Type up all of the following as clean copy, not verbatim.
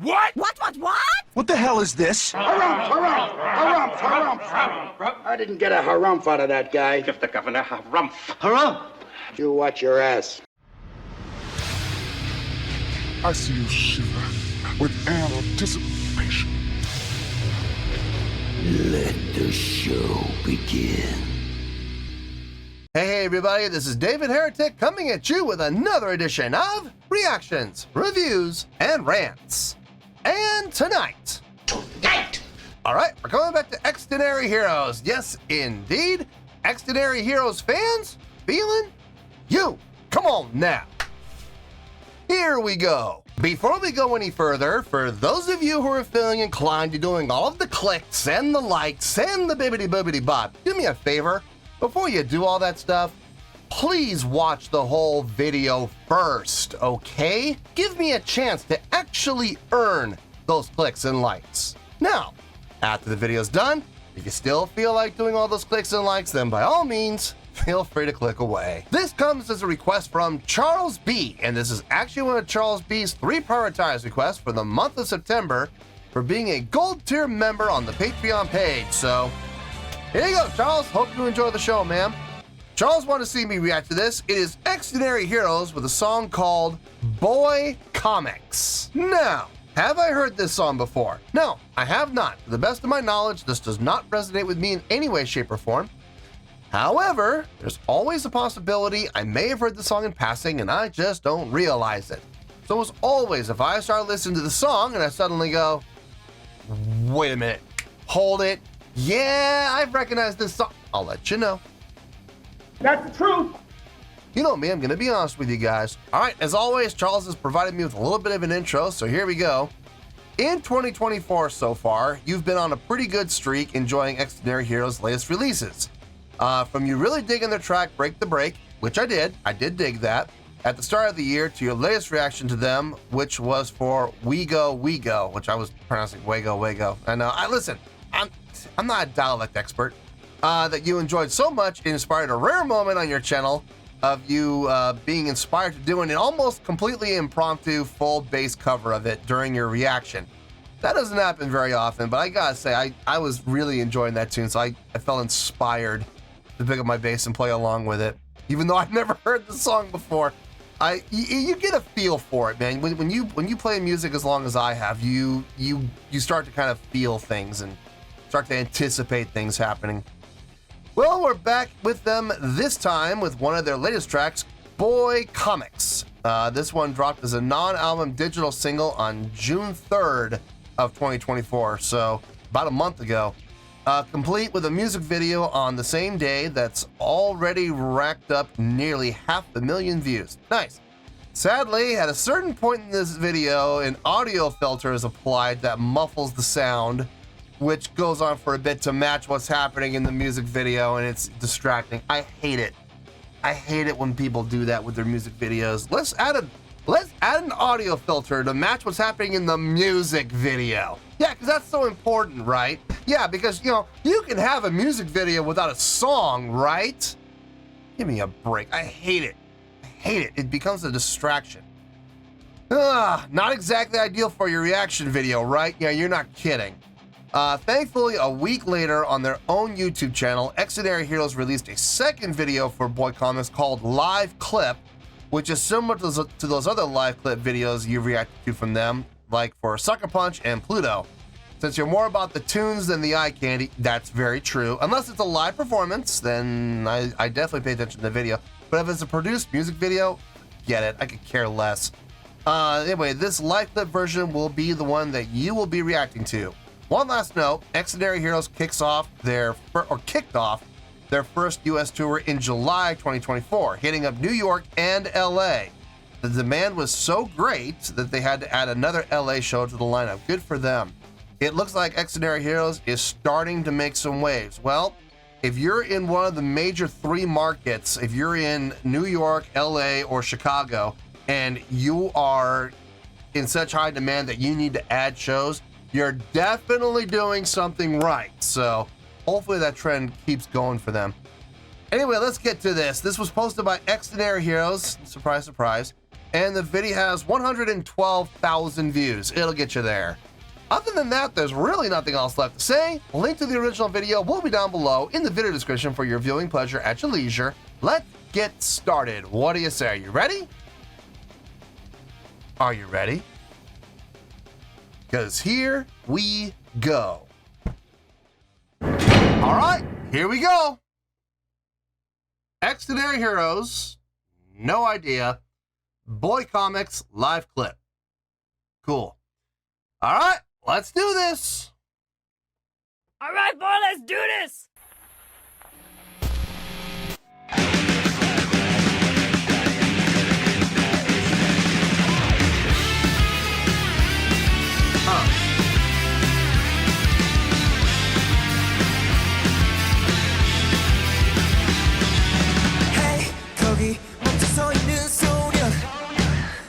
What? What? What the hell is this? Harumph. I didn't get a harumph out of that guy. Give the governor harumph. Harumph! You watch your ass. I see you shiver with anticipation. Let the show begin. Hey everybody, this is David Heretic coming at you with another edition of Reactions, Reviews, and Rants. And tonight, alright, we're coming back to Xdinary Heroes. Yes, indeed. Xdinary Heroes fans, feeling you. Come on now. Here we go. Before we go any further, for those of you who are feeling inclined to doing all of the clicks and the likes and the bibbidi-bobbidi-bob, do me a favor. Before you do all that stuff, please watch the whole video first, okay? Give me a chance to actually earn those clicks and likes. Now, after the video's done, if you still feel like doing all those clicks and likes, then by all means, feel free to click away. This comes as a request from Charles B, and this is actually one of Charles B's 3 prioritized requests for the month of September for being a gold tier member on the Patreon page, so here you go, Charles. Hope you enjoy the show, man. Charles wanted to see me react to this. It is Xdinary Heroes with a song called Boy Comics. Now, have I heard this song before? No, I have not. To the best of my knowledge, this does not resonate with me in any way, shape, or form. However, there's always a possibility I may have heard the song in passing and I just don't realize it. So as always, if I start listening to the song and I suddenly go, wait a minute, hold it, yeah, I've recognized this song, I'll let you know. That's the truth. You know me, I'm gonna be honest with you guys. All right, as always, Charles has provided me with a little bit of an intro, so here we go. In 2024 so far, you've been on a pretty good streak enjoying Xdinary Heroes' latest releases. From you really digging their track Break the Break, which I did dig that, at the start of the year, to your latest reaction to them, which was for We Go, which I was pronouncing Wago. I know, listen, I'm not a dialect expert. That you enjoyed so much, it inspired a rare moment on your channel of you being inspired to doing an almost completely impromptu full bass cover of it during your reaction. That doesn't happen very often, but I gotta say, I was really enjoying that tune, so I felt inspired to pick up my bass and play along with it. Even though I've never heard the song before, you get a feel for it, man. When you play music as long as I have, you start to kind of feel things and start to anticipate things happening. Well, we're back with them this time with one of their latest tracks, Boy Comics. This one dropped as a non-album digital single on June 3rd of 2024, so about a month ago. Complete with a music video on the same day that's already racked up nearly 500,000 views. Nice. Sadly, at a certain point in this video, an audio filter is applied that muffles the sound, which goes on for a bit to match what's happening in the music video, and it's distracting. I hate it. I hate it when people do that with their music videos. Let's add an audio filter to match what's happening in the music video. Yeah, because that's so important, right? Yeah, because, you know, you can have a music video without a song, right? Give me a break. I hate it. I hate it. It becomes a distraction. Not exactly ideal for your reaction video, right? Yeah, you're not kidding. Thankfully, a week later on their own YouTube channel, Xdinary Heroes released a second video for Boy Comics called Live Clip, which is similar to those other live clip videos you've reacted to from them, like for Sucker Punch and Pluto. Since you're more about the tunes than the eye candy, that's very true. Unless it's a live performance, then I definitely pay attention to the video. But if it's a produced music video, get it, I could care less. Anyway, this live clip version will be the one that you will be reacting to. One last note, Xdinary Heroes kicked off their first US tour in July 2024, hitting up New York and LA. The demand was so great that they had to add another LA show to the lineup. Good for them. It looks like Xdinary Heroes is starting to make some waves. Well, if you're in one of the major 3 markets, if you're in New York, LA, or Chicago, and you are in such high demand that you need to add shows, you're definitely doing something right. So hopefully that trend keeps going for them. Anyway, let's get to this. This was posted by Xdinary Heroes, surprise, surprise, and the video has 112,000 views. It'll get you there. Other than that, there's really nothing else left to say. A link to the original video will be down below in the video description for your viewing pleasure at your leisure. Let's get started. What do you say? Are you ready? Are you ready? Because here we go. All right, here we go. Xdinary Heroes, no idea. Boy Comics live clip. Cool. All right, let's do this. All right, boy, let's do this. Hey, 거기 멈춰서 있는 소년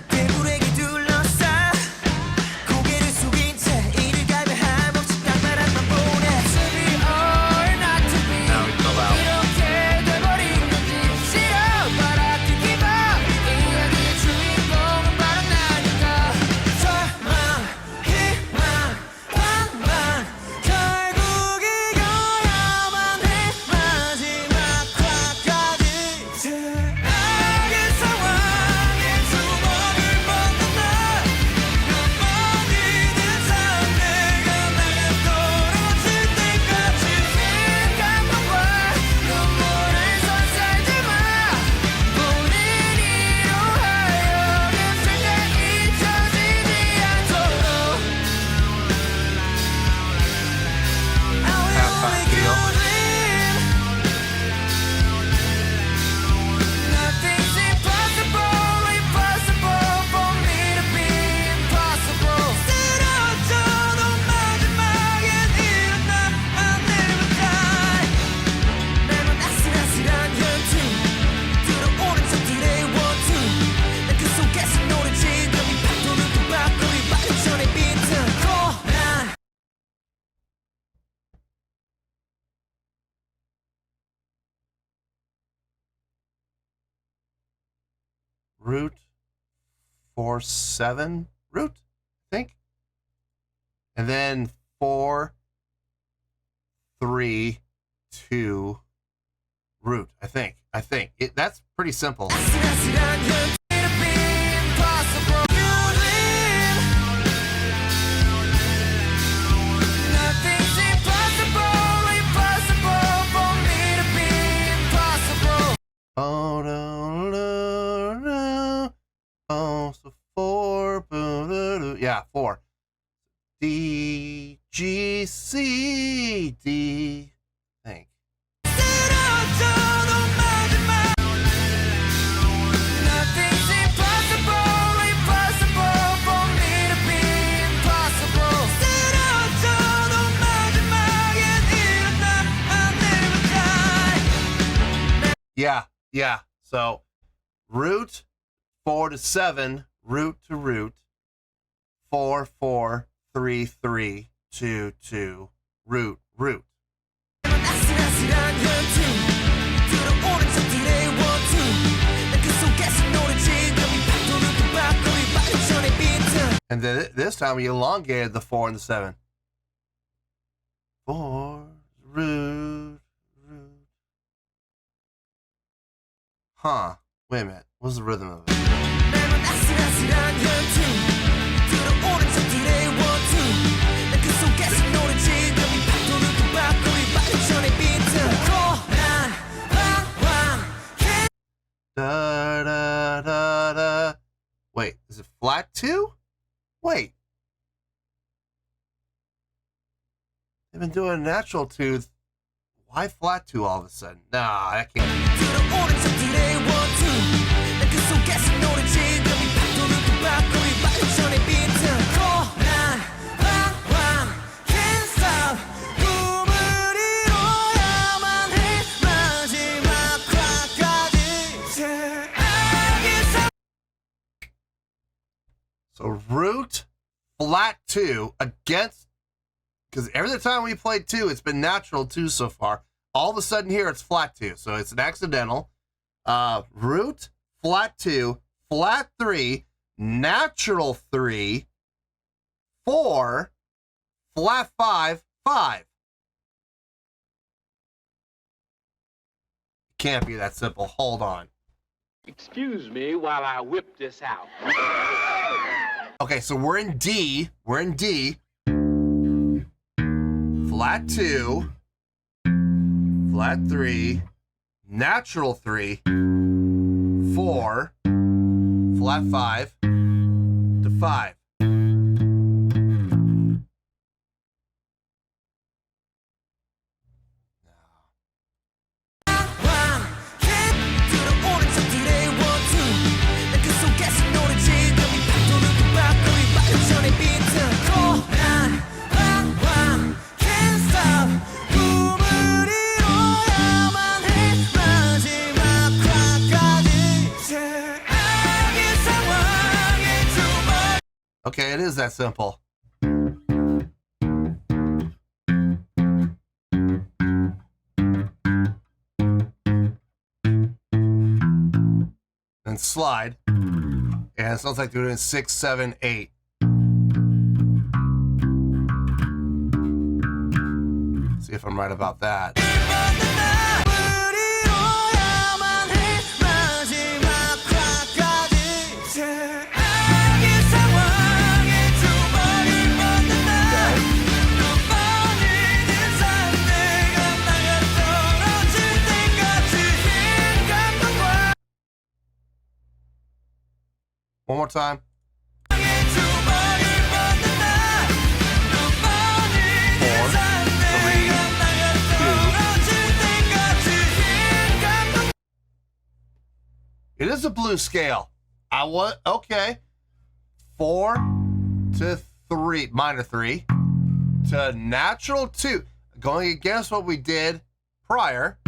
괴물에게 둘러싸 고개를 숙인 채 이를 갈며 한없이 땅바닥만 보내 To be or not to be 이렇게 돼버린 건지 싫어 but I have to give up 이야기의 주인공은 바로 나니까 절망, 희망, 방망 결국 이겨야만 해 마지막 화까지 최악의 상황에 주먹을 뻗는 날 눈먼이는 상대가 나가 떨어질 때까지 심장과 눈물을 쏟아지마 본인이로 하여금 절대 잊혀지지 않도록 I will make Nothing's impossible, impossible for me to be impossible. 쓰러져도 마지막엔 일어나 I never die. 매번 아슬아슬한 현실 들어오는 적들의 원투 난 그 속에서 노래 지금이 파도를 그 밖으로 빠진 전의 빈틈 고난 Route 47 route, I think. And then 4, 3, 2 route, I think. That's pretty simple. 아슬아슬한 현실 to be impossible. Nothing's impossible, impossible for me to be impossible. Oh, no, no, no. Oh, so 4. Yeah, 4. D, G, C, D. I think. 쓰러져도 마지막 Nothing's impossible, impossible for me to be impossible. 쓰러져도 마지막엔 일어나 I never die. Yeah. So, route 4 to 7, route to route, 4, 4, 3, 3, 2, 2, route. 아슬아슬한 현실 들어오는 적들의 원투 난 그 속에서 노래 지금이 파도를 그 밖으로 빠진 전의 빈틈 And then this time we elongated the 4 and the 7. 4, route. Huh. Wait a minute. What's the rhythm of it? 매번 아슬아슬한 현실 들어오는 적들의 원투 난 그 속에서 노래 지금이 파도를 그 밖으로 빠진 전의 빈틈 고난 방황 Da da da da. Wait, is it flat 2? Wait. They've been doing natural 2. Why flat 2 all of a sudden? Nah, I can't. 들어오는 적들의 원투 난 그 속에서 노래 지금이 파도를 그 밖으로 빠진 전의 빈틈 고난 방황 can't stop 꿈을 이뤄야만 해 마지막 화까지 최악의 상황 So root flat 2 against, because every time we played 2, it's been natural 2 so far. All of a sudden here, it's flat 2. So it's an accidental. Root, flat 2, flat 3, natural 3, 4, flat 5, 5. Can't be that simple. Hold on. Excuse me while I whip this out. Okay, so we're in D. We're in D. Flat 2, flat 3, natural 3, 4, flat 5 to 5. Okay, it is that simple. And slide. And it sounds like they're doing 6, 7, 8. See if I'm right about that. One more time. 4, 3, 2. It is a blues scale. Okay. 4 to 3, minor 3 to natural 2. Going against what we did prior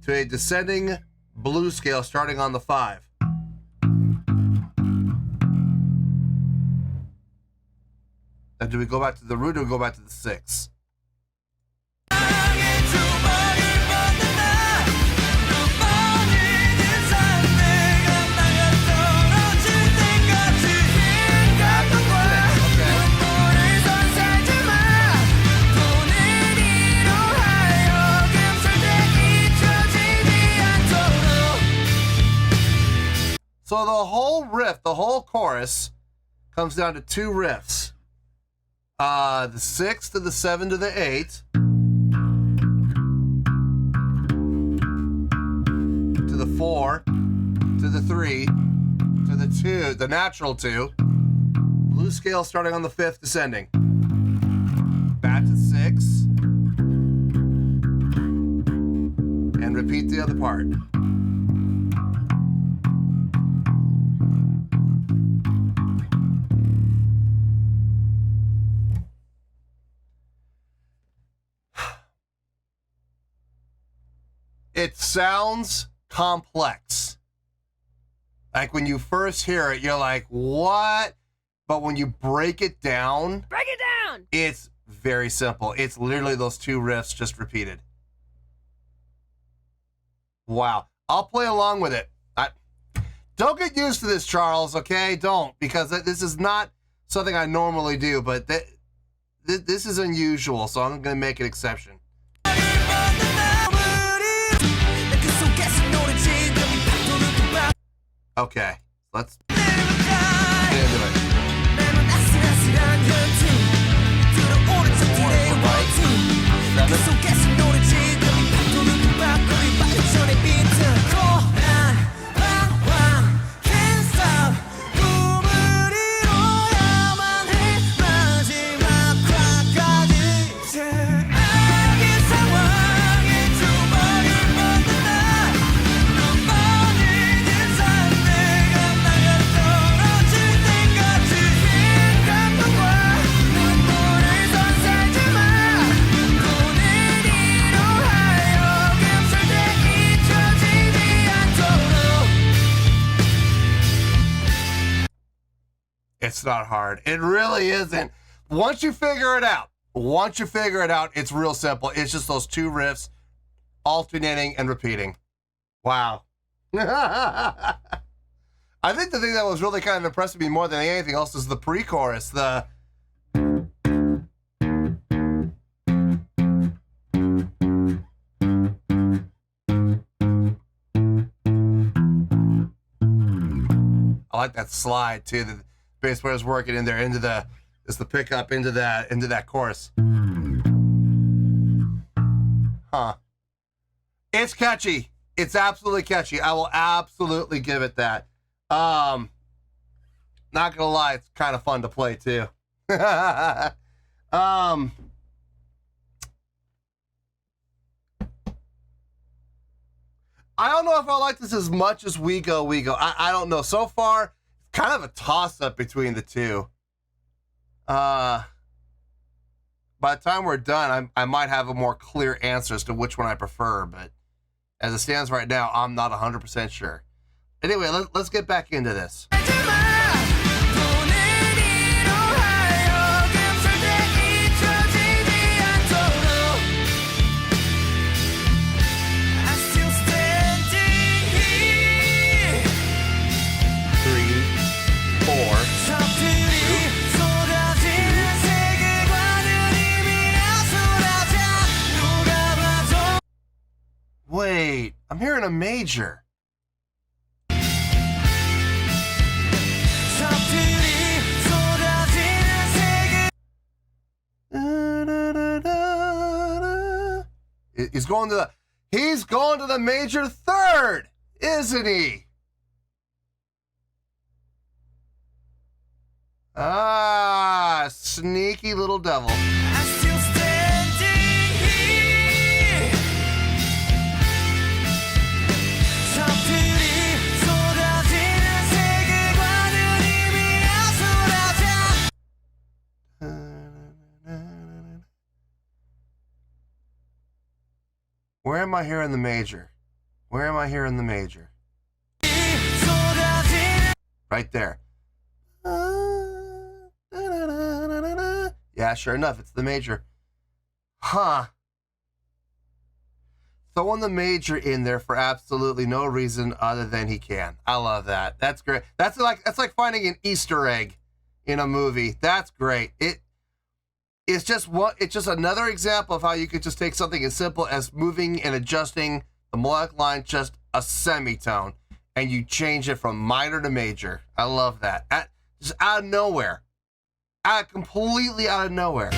to a descending blues scale starting on the 5. And do we go back to the root or go back to the 6? So the whole riff, the whole chorus comes down to 2 riffs. The 6 to the 7 to the 8. To the 4. To the 3. To the 2. The natural 2. Blues scale starting on the 5th, descending. Back to 6. And repeat the other part. It sounds complex. Like when you first hear it, you're like, what? But when you break it down, it's very simple. It's literally those 2 riffs just repeated. Wow. I'll play along with it. Don't get used to this, Charles, okay? Don't, because this is not something I normally do, but this is unusual, so I'm going to make an exception. Okay, let's get into it. 4 for right, 7. It's not hard. It really isn't. Once you figure it out, it's real simple. It's just those 2 riffs alternating and repeating. Wow. I think the thing that was really kind of impressing me more than anything else is the pre-chorus. The I like that slide too. The bass player's working in there into the pickup into that chorus. Huh. It's catchy. It's absolutely catchy. I will absolutely give it that. Not gonna lie, it's kind of fun to play too. I don't know if I like this as much as We Go, We Go. I don't know. So far, it's kind of a toss-up between the two. By the time we're done, I might have a more clear answer as to which one I prefer, but as it stands right now, I'm not 100% sure. Anyway, let's get back into this. Wait, I'm hearing a major. He's going to the major third, isn't he? Ah, sneaky little devil. Where am I hearing the major? Where am I hearing the major? Right there. Yeah, sure enough, it's the major. Huh. Throwing the major in there for absolutely no reason other than he can. I love that. That's great. That's like finding an Easter egg in a movie. That's great. It's just another example of how you could just take something as simple as moving and adjusting the melodic line just a semitone, and you change it from minor to major. I love that. Just out of nowhere. Completely out of nowhere.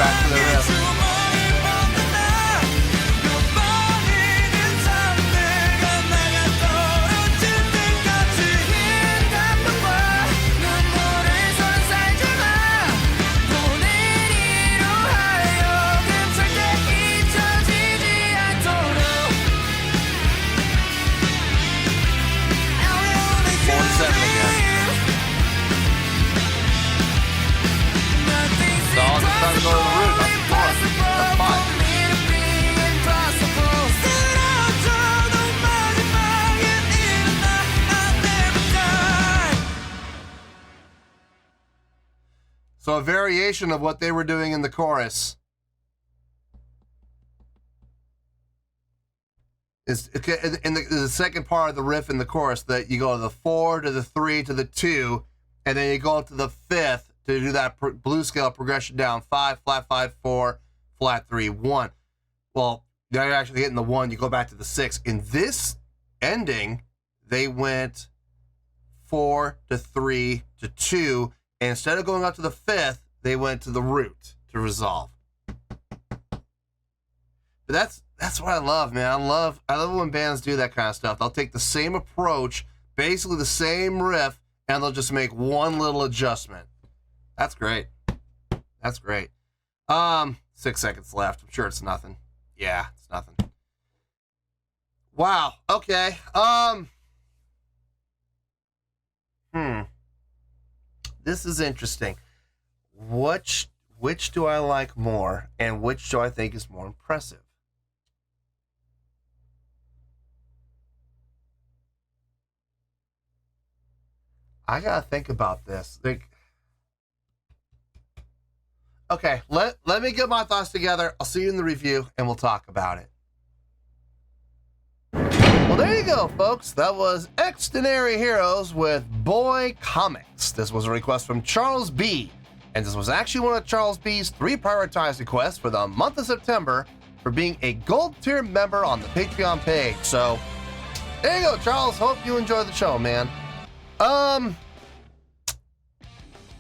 Back to the riff. Trying to go to the root, not the chorus. That's fine. So a variation of what they were doing in the chorus is in the second part of the riff in the chorus, that you go to the 4 to the 3 to the 2, and then you go to the 5th to do that blues scale progression down 5, flat 5, 4, flat 3, 1. Well, now you're actually hitting the 1, you go back to the 6. In this ending, they went 4 to 3 to 2, and instead of going up to the 5th, they went to the root to resolve. But that's what I love, man. I love when bands do that kind of stuff. They'll take the same approach, basically the same riff, and they'll just make one little adjustment. That's great. That's great. 6 seconds left. I'm sure it's nothing. Yeah, it's nothing. Wow. Okay. This is interesting. Which do I like more, and which do I think is more impressive? I gotta think about this. Okay, let me get my thoughts together. I'll see you in the review, and we'll talk about it. Well, there you go, folks. That was Xdinary Heroes with Boy Comics. This was a request from Charles B. And this was actually one of Charles B's 3 prioritized requests for the month of September for being a gold tier member on the Patreon page. So, there you go, Charles. Hope you enjoy the show, man.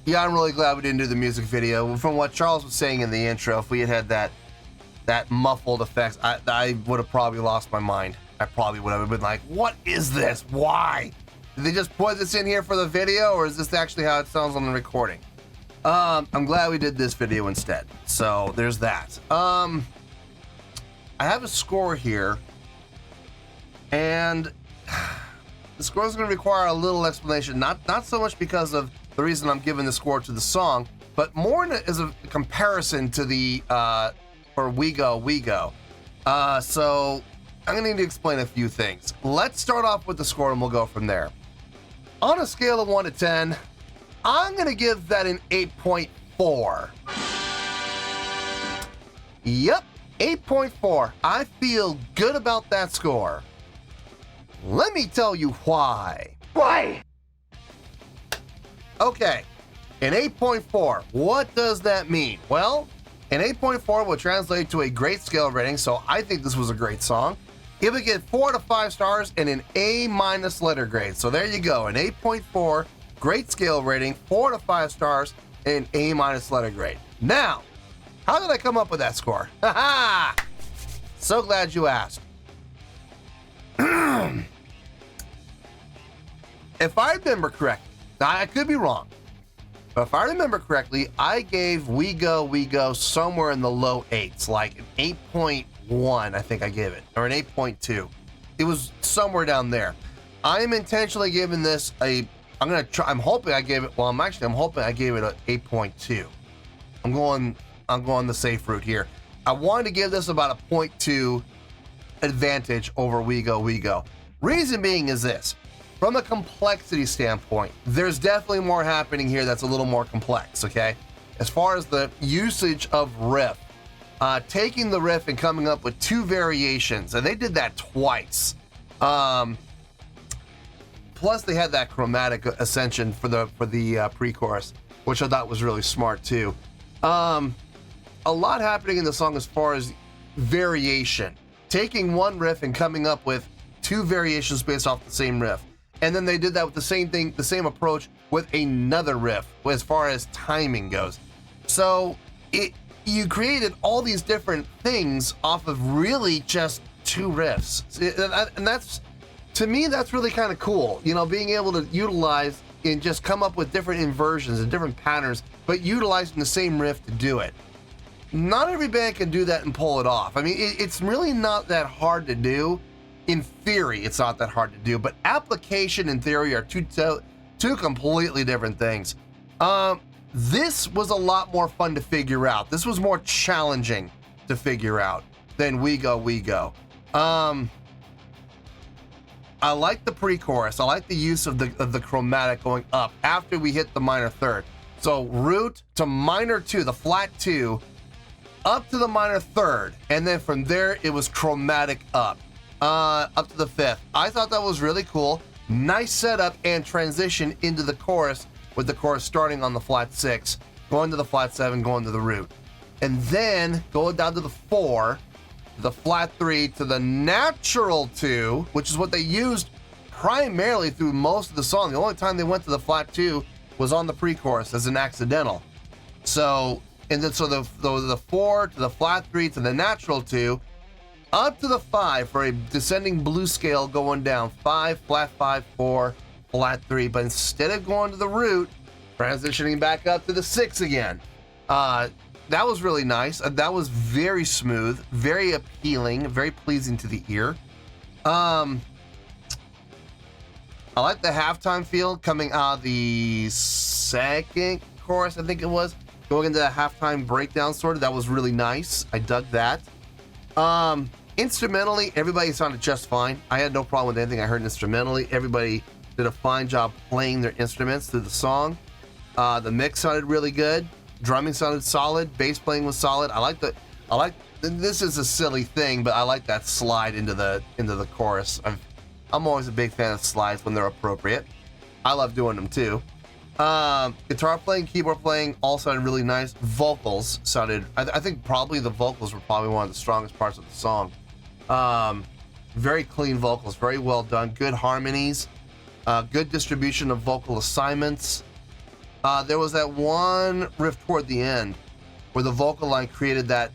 Yeah, I'm really glad we didn't do the music video. From what Charles was saying in the intro, if we had that muffled effects, I would have probably lost my mind. I probably would have been like, what is this? Why? Did they just put this in here for the video, or is this actually how it sounds on the recording? I'm glad we did this video instead. So there's that. I have a score here, and the score is going to require a little explanation. Not so much because of the reason I'm giving the score to the song, but more as a comparison to the for We Go, We Go. So I'm going to need to explain a few things. Let's start off with the score and we'll go from there. On a scale of 1 to 10, I'm going to give that an 8.4. Yep, 8.4. I feel good about that score. Let me tell you why. Why? Okay, an 8.4. What does that mean? Well, an 8.4 would translate to a great scale rating, so I think this was a great song. It would get 4 to 5 stars and an A- letter grade. So there you go, an 8.4, great scale rating, 4 to 5 stars, and an A- letter grade. Now, how did I come up with that score? Haha! So glad you asked. If I remember correctly, now I could be wrong, but if I remember correctly, I gave We Go, We Go somewhere in the low 8s, like an 8.1, I think I gave it, or an 8.2. It was somewhere down there. I am intentionally giving this I'm hoping I gave it, I'm hoping I gave it an 8.2. I'm going the safe route here. I wanted to give this about a 0.2 advantage over We Go, We Go. Reason being is this. From a complexity standpoint, there's definitely more happening here that's a little more complex, okay? As far as the usage of riff, taking the riff and coming up with 2 variations, and they did that twice. Plus, they had that chromatic ascension for the pre-chorus, which I thought was really smart too. A lot happening in the song as far as variation, taking one riff and coming up with 2 variations based off the same riff. And then they did that with the same thing, the same approach with another riff as far as timing goes. So you created all these different things off of really just 2 riffs. And that's, to me, that's really kind of cool. You know, being able to utilize and just come up with different inversions and different patterns, but utilizing the same riff to do it. Not every band can do that and pull it off. I mean, it's really not that hard to do. In theory, it's not that hard to do, but application and theory are two completely different things. This was a lot more fun to figure out. This was more challenging to figure out than We Go, We Go. I like the pre-chorus. I like the use of the chromatic going up after we hit the minor third. So root to minor 2, the flat 2, up to the minor third, and then from there it was chromatic up to the 5th. I thought that was really cool. Nice setup and transition into the chorus, with the chorus starting on the flat 6, going to the flat 7, going to the root, and then going down to the 4, the flat 3, to the natural 2, which is what they used primarily through most of the song. The only time they went to the flat 2 was on the pre-chorus as an accidental. So, and then so the 4 to the flat 3 to the natural 2, up to the 5 for a descending blues scale going down 5, flat 5, 4, flat 3. But instead of going to the root, transitioning back up to the 6 again. That was really nice. That was very smooth, very appealing, very pleasing to the ear. I like the halftime feel coming out of the second chorus, I think it was, going into that halftime breakdown sort of. That was really nice. I dug that. Instrumentally, everybody sounded just fine. I had no problem with anything I heard instrumentally. Everybody, did a fine job playing their instruments through the song. The mix sounded really good. Drumming sounded solid. Bass playing was solid. This is a silly thing, but I like that slide into the chorus. I'm always a big fan of slides when they're appropriate. I love doing them too. Guitar playing, keyboard playing, all sounded really nice. Vocals sounded, I think probably the vocals were probably one of the strongest parts of the song. Very clean vocals, very well done, good harmonies, good distribution of vocal assignments. There was that one riff toward the end where the vocal line created that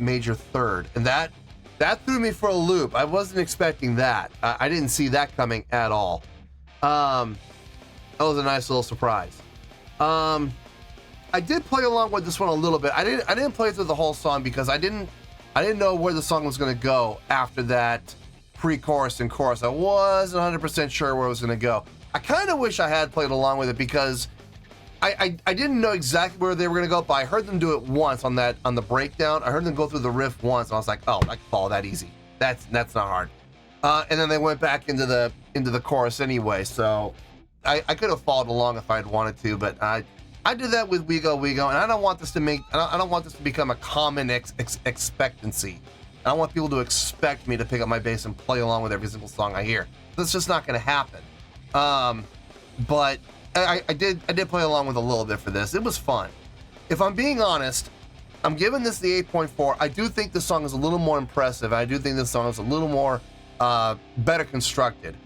major third, and that threw me for a loop. I wasn't expecting that. I didn't see that coming at all. That was a nice little surprise. I did play along with this one a little bit. I didn't play through the whole song because I didn't know where the song was going to go after that pre-chorus and chorus. I wasn't 100% sure where it was going to go. I kind of wish I had played along with it because I didn't know exactly where they were going to go, but I heard them do it once on the breakdown. I heard them go through the riff once, and I was like, oh, I can follow that easy. That's not hard. And then they went back into the chorus anyway, so I could have followed along if I'd wanted to, but I did that with We Go, and I don't want this to become a common expectancy. I don't want people to expect me to pick up my bass and play along with every single song I hear. That's just not going to happen. But I did play along with a little bit for this. It was fun. If I'm being honest, I'm giving this the 8.4. I do think this song is a little more impressive. I do think this song is a little more better constructed.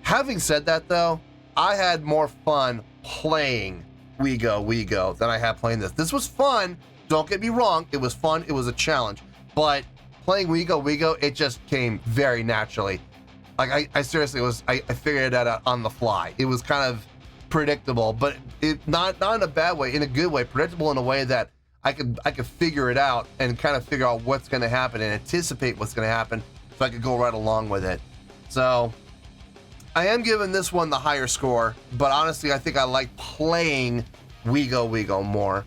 Having said that, though, I had more fun playing We Go than I had playing this. This was fun. Don't get me wrong. It was fun. It was a challenge. But playing We Go, it just came very naturally. Like I seriously I figured it out on the fly. It was kind of predictable, but not in a bad way, in a good way. Predictable in a way that I could figure it out and kind of figure out what's going to happen and anticipate what's going to happen, so I could go right along with it. So I am giving this one the higher score, but honestly, I think I like playing We Go more.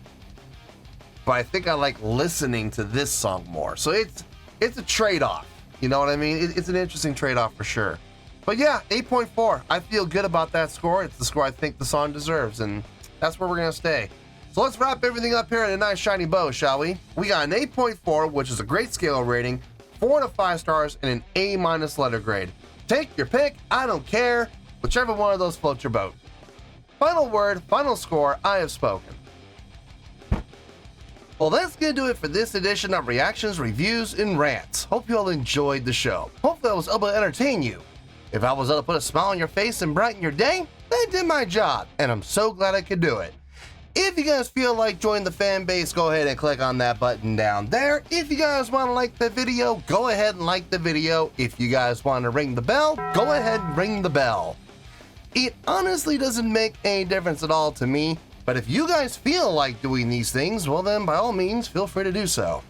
But I think I like listening to this song more. So it's a trade-off. You know what I mean? It's an interesting trade-off for sure. But yeah, 8.4. I feel good about that score. It's the score I think the song deserves, and that's where we're going to stay. So let's wrap everything up here in a nice shiny bow, shall we? We got an 8.4, which is a great scale rating, 4 to 5 stars, and an A- letter grade. Take your pick. I don't care. Whichever one of those floats your boat. Final word, final score, I have spoken. Well, that's going to do it for this edition of Reactions, Reviews, and Rants. Hope you all enjoyed the show. Hopefully I was able to entertain you. If I was able to put a smile on your face and brighten your day, then I did my job, and I'm so glad I could do it. If you guys feel like joining the fan base, go ahead and click on that button down there. If you guys want to like the video, go ahead and like the video. If you guys want to ring the bell, go ahead and ring the bell. It honestly doesn't make any difference at all to me, but if you guys feel like doing these things, well then by all means, feel free to do so.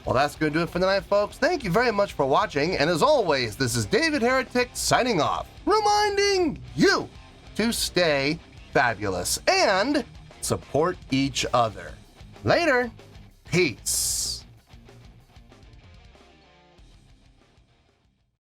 Well, that's going to do it for tonight, folks. Thank you very much for watching, and as always, this is David Heretic signing off, reminding you to stay fabulous and support each other. Later. Peace.